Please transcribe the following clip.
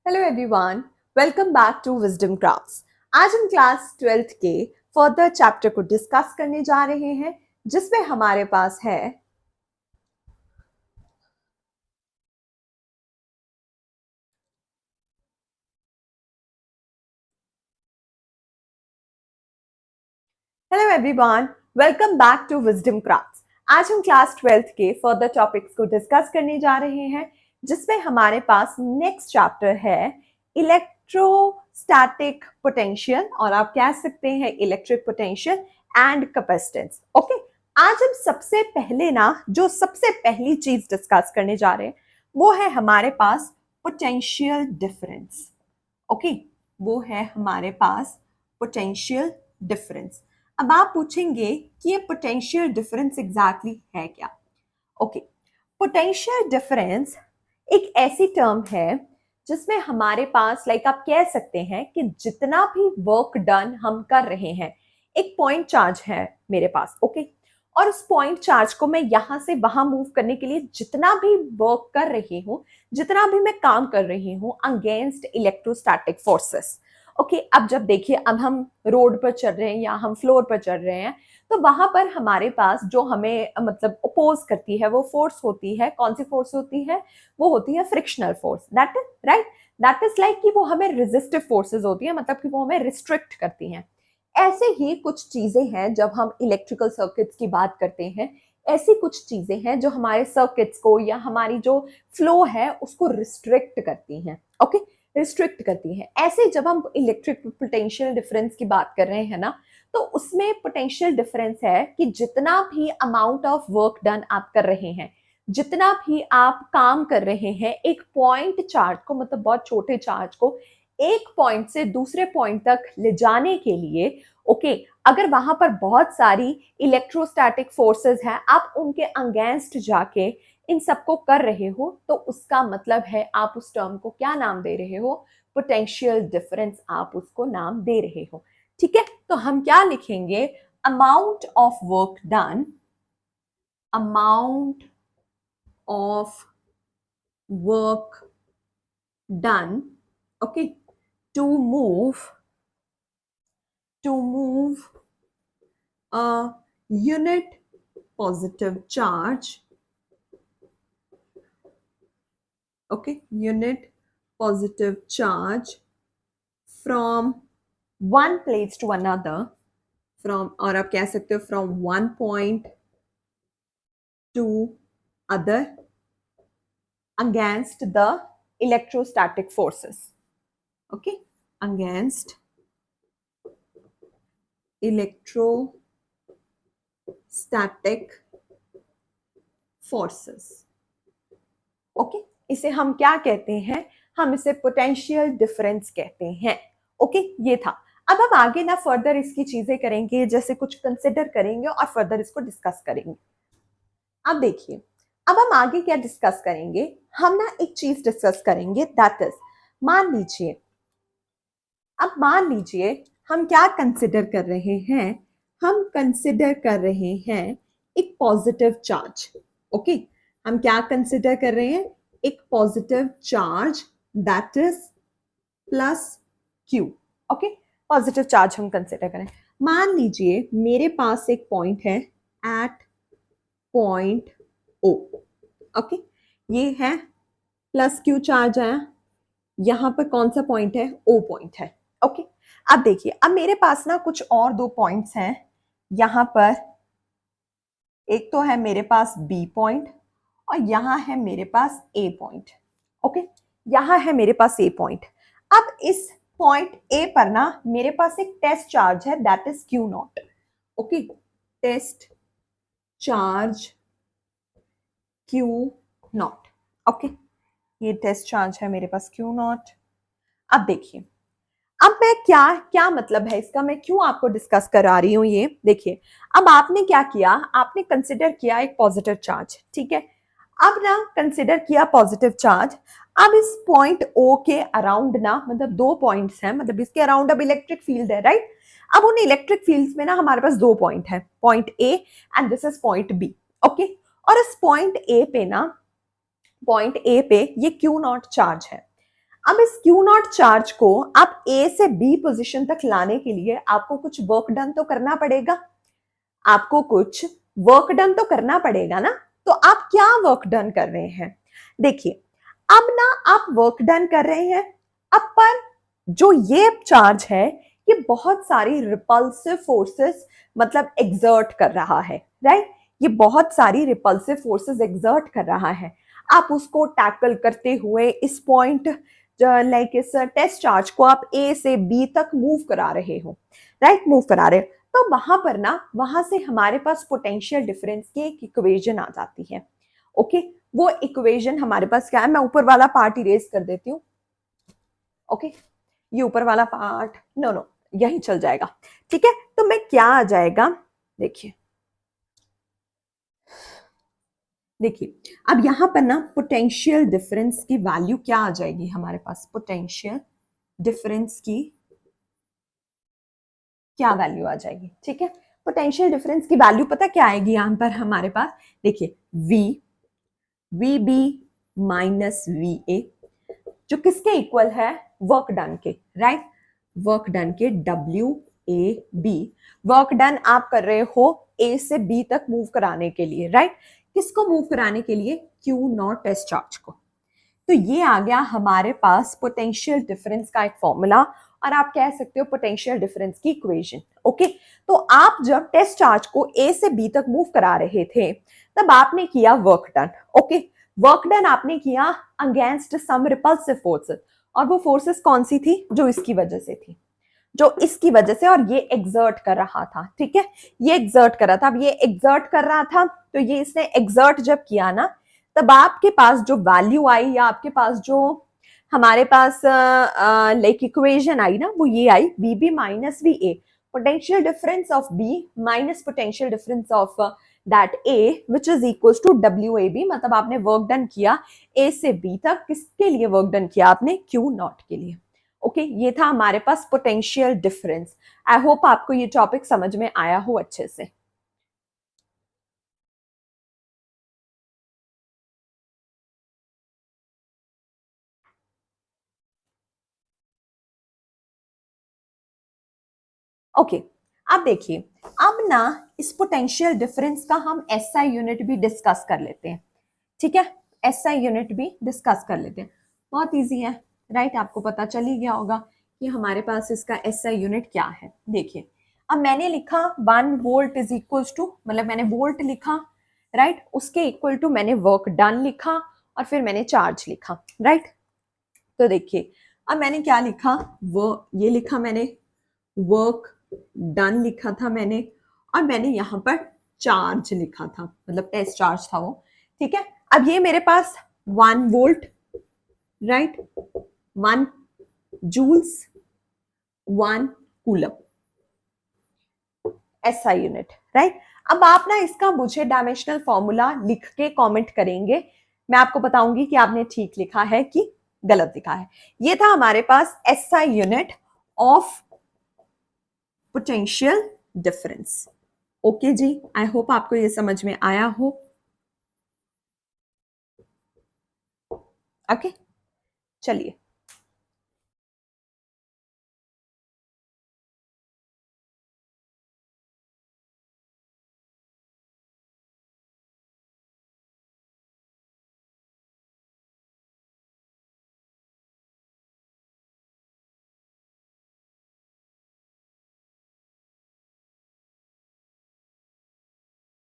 Hello everyone, welcome back to wisdom crafts. आज हम class 12th के फर्दर चैप्टर को डिस्कस करने जा रहे हैं, जिसमें हमारे पास है hello everyone, welcome back to wisdom crafts. आज हम क्लास 12th के फर्दर टॉपिक्स को डिस्कस करने जा रहे हैं, जिसमें हमारे पास नेक्स्ट चैप्टर है इलेक्ट्रोस्टैटिक पोटेंशियल, और आप कह सकते हैं electric potential and capacitance. Okay, आज हम सबसे पहली चीज डिस्कस करने जा रहे हैं वो है हमारे पास पोटेंशियल डिफरेंस। ओके, वो है हमारे पास पोटेंशियल डिफरेंस। अब आप पूछेंगे कि ये पोटेंशियल डिफरेंस एग्जैक्टली है क्या। ओके, पोटेंशियल डिफरेंस एक ऐसी टर्म है जिसमें हमारे पास आप कह सकते हैं कि जितना भी वर्क डन हम कर रहे हैं, एक पॉइंट चार्ज है मेरे पास। ओके, और उस पॉइंट चार्ज को मैं यहां से वहां मूव करने के लिए जितना भी वर्क कर रही हूं, जितना भी मैं काम कर रही हूं अगेंस्ट इलेक्ट्रोस्टैटिक फोर्सेस। ओके, अब जब देखिए, अब हम रोड पर चल रहे हैं या हम फ्लोर पर चल रहे हैं, तो वहां पर हमारे पास जो हमें अपोज करती है वो फोर्स होती है। कौन सी फोर्स होती है? वो होती है frictional force. That is right, that is like कि वो हमें रेजिस्टिव फोर्सेस होती है, मतलब कि वो हमें रिस्ट्रिक्ट करती हैं। ऐसे ही कुछ चीजें हैं जब हम इलेक्ट्रिकल सर्किट्स की बात करते हैं, ऐसी कुछ चीजें हैं जो हमारे सर्किट्स को या हमारी जो फ्लो है उसको रिस्ट्रिक्ट करती हैं। ओके, रिस्ट्रिक्ट करती हैं। ऐसे जब हम इलेक्ट्रिक पोटेंशियल डिफरेंस की बात कर रहे हैं ना, तो उसमें पोटेंशियल डिफरेंस है कि जितना भी अमाउंट ऑफ वर्क डन आप कर रहे हैं, जितना भी आप काम कर रहे हैं, एक पॉइंट चार्ज को, मतलब बहुत छोटे चार्ज को एक पॉइंट से दूसरे पॉइंट तक ले जाने के लिए, ओके, अगर वहां पर बहुत सारी इलेक्ट्रोस्टैटिक फोर्सेस हैं, आप उनके अगेंस्ट जाके इन सबको कर रहे हो, तो उसका मतलब है आप उस टर्म को क्या नाम दे रहे हो? पोटेंशियल डिफरेंस आप उसको नाम दे रहे हो। ठीक है, तो हम क्या लिखेंगे? Amount of work done, amount of work done, okay, to move a unit positive charge, okay, unit positive charge from one place to another, from, और आप कह सकते हो from one point to other against the electrostatic forces. Okay, against electrostatic forces. Okay, इसे हम क्या कहते हैं? हम इसे पोटेंशियल डिफरेंस कहते हैं। ओके, ये था। अब हम आगे ना फर्दर इसकी चीजें करेंगे, जैसे कुछ कंसिडर करेंगे और फर्दर इसको डिस्कस करेंगे। अब देखिए, अब हम आगे क्या डिस्कस करेंगे? हम ना एक चीज डिस्कस करेंगे, दैट इज, मान लीजिए, अब मान लीजिए हम क्या कंसिडर कर रहे हैं? हम कंसिडर कर रहे हैं एक पॉजिटिव चार्ज। ओके, हम क्या कंसिडर कर रहे हैं? एक positive charge, that is plus Q. Okay, positive charge हम कंसिडर करें। मान लीजिए मेरे पास एक पॉइंट है एट पॉइंट ओ। ओके, ये है प्लस क्यू चार्ज आया, यहां पर कौन सा पॉइंट है? ओ पॉइंट है। ओके, अब देखिए, अब मेरे पास ना कुछ और दो पॉइंट्स हैं यहां पर। एक तो है मेरे पास बी पॉइंट और यहां है मेरे पास ए पॉइंट। ओके, यहां है मेरे पास ए पॉइंट। अब इस पॉइंट ए पर ना मेरे पास एक टेस्ट चार्ज है, that is Q naught. Okay, test charge Q naught. Okay, ये टेस्ट चार्ज है मेरे पास क्यू नॉट। अब देखिए, अब मैं क्या क्या मतलब है इसका, मैं क्यों आपको डिस्कस करा रही हूं ये देखिए। अब आपने क्या किया? आपने कंसिडर किया एक पॉजिटिव चार्ज, ठीक है। अब ना कंसिडर किया पॉजिटिव चार्ज। अब इस पॉइंट ओ के अराउंड ना, मतलब दो पॉइंट्स हैं, मतलब इसके अराउंड अब इलेक्ट्रिक फील्ड है, राइट। अब उन इलेक्ट्रिक फील्ड्स में ना हमारे पास दो पॉइंट है, point A and this is point B. Okay, और इस पॉइंट ए पे ना, पॉइंट ए पे ये क्यू नॉट चार्ज है। अब इस क्यू नॉट चार्ज को आप ए से बी पोजीशन तक लाने के लिए आपको कुछ वर्क डन तो करना पड़ेगा, आपको कुछ वर्क डन तो करना पड़ेगा ना। तो आप क्या वर्क डन कर रहे हैं? देखिए, अब ना आप वर्क डन कर रहे हैं, अब पर जो ये चार्ज है ये बहुत सारी रिपल्सिव फोर्सेस मतलब एग्जर्ट कर रहा है, राइट? ये बहुत सारी रिपल्सिव फोर्सेस एग्जर्ट कर रहा है। आप उसको टैकल करते हुए इस पॉइंट लाइक इस टेस्ट चार्ज को आप ए से बी तक मूव करा रहे हो, राइट? मूव करा रहे हो, तो वहां पर ना वहां से हमारे पास पोटेंशियल डिफरेंस की एक इक्वेशन आ जाती है। ओके, वो इक्वेशन हमारे पास क्या है, मैं ऊपर वाला पार्ट इरेज कर देती हूँ। ओके, ये ऊपर वाला पार्ट नो यही चल जाएगा, ठीक है? तो मैं क्या आ जाएगा, देखिए देखिए अब यहां पर ना पोटेंशियल डिफरेंस की वैल्यू क्या आ जाएगी हमारे पास, पोटेंशियल डिफरेंस की क्या वैल्यू आ जाएगी, ठीक है? पोटेंशियल डिफरेंस की वैल्यू पता क्या आएगी यहां पर हमारे पास, देखिए V B minus V A, जो किसके इक्वल है, वर्क डन के, राइट? वर्क डन के W A B, work done आप कर रहे हो ए से बी तक मूव कराने के लिए, राइट? किसको मूव कराने के लिए, क्यू नॉट टेस्ट चार्ज को। तो ये आ गया हमारे पास पोटेंशियल डिफरेंस का एक फॉर्मूला, और आप कह सकते हो पोटेंशियल डिफरेंस की इक्वेशन। ओके, तो आप जब टेस्ट चार्ज को ए से बी तक मूव करा रहे थे तब आपने किया work done. Okay, work done आपने किया अगेंस्ट सम रिपल्सिव फोर्सेस, और वो फोर्सेस कौन सी थी, जो इसकी वजह से थी, जो इसकी वजह से, और ये एग्जर्ट कर रहा था, ठीक है? ये एग्जर्ट कर रहा था। अब ये एग्जर्ट कर रहा था तो ये इसने एग्जर्ट जब किया ना, तब आपके पास जो वैल्यू आई या आपके पास जो हमारे पास लाइक इक्वेशन आई ना, वो ये I V B minus V A, potential difference of B minus potential difference of that A which is equals to W A B. मतलब आपने वर्क डन किया ए से बी तक, किसके लिए वर्क डन किया आपने, क्यू नॉट के लिए। ओके, ये था हमारे पास पोटेंशियल डिफरेंस। आई होप आपको ये टॉपिक समझ में आया हो अच्छे से। ओके, अब देखिए, अब ना इस पोटेंशियल डिफरेंस का हम एसआई यूनिट भी डिस्कस कर लेते हैं, ठीक है? एसआई यूनिट भी डिस्कस कर लेते हैं, बहुत इजी है, राइट? आपको पता चल ही गया होगा कि हमारे पास इसका एसआई यूनिट क्या है। देखिए, अब मैंने लिखा 1 वोल्ट इज इक्वल्स टू, मतलब मैंने वोल्ट लिखा, राइट? उसके इक्वल टू मैंने वर्क डन लिखा, और फिर मैंने चार्ज लिखा, राइट? तो देखिए, अब मैंने क्या लिखा, वो ये लिखा मैंने, वर्क डन लिखा था मैंने, और मैंने यहां पर चार्ज लिखा था, मतलब टेस्ट चार्ज था वो, ठीक है? अब ये मेरे पास 1 volt, right, 1 joules, 1 coulomb, SI unit, right? अब आप ना इसका मुझे डायमेंशनल फॉर्मूला लिख के कमेंट करेंगे, मैं आपको बताऊंगी कि आपने ठीक लिखा है कि गलत लिखा है। ये था हमारे पास SI unit of potential difference. Okay जी, आई होप आपको ये समझ में आया हो। ओके, चलिए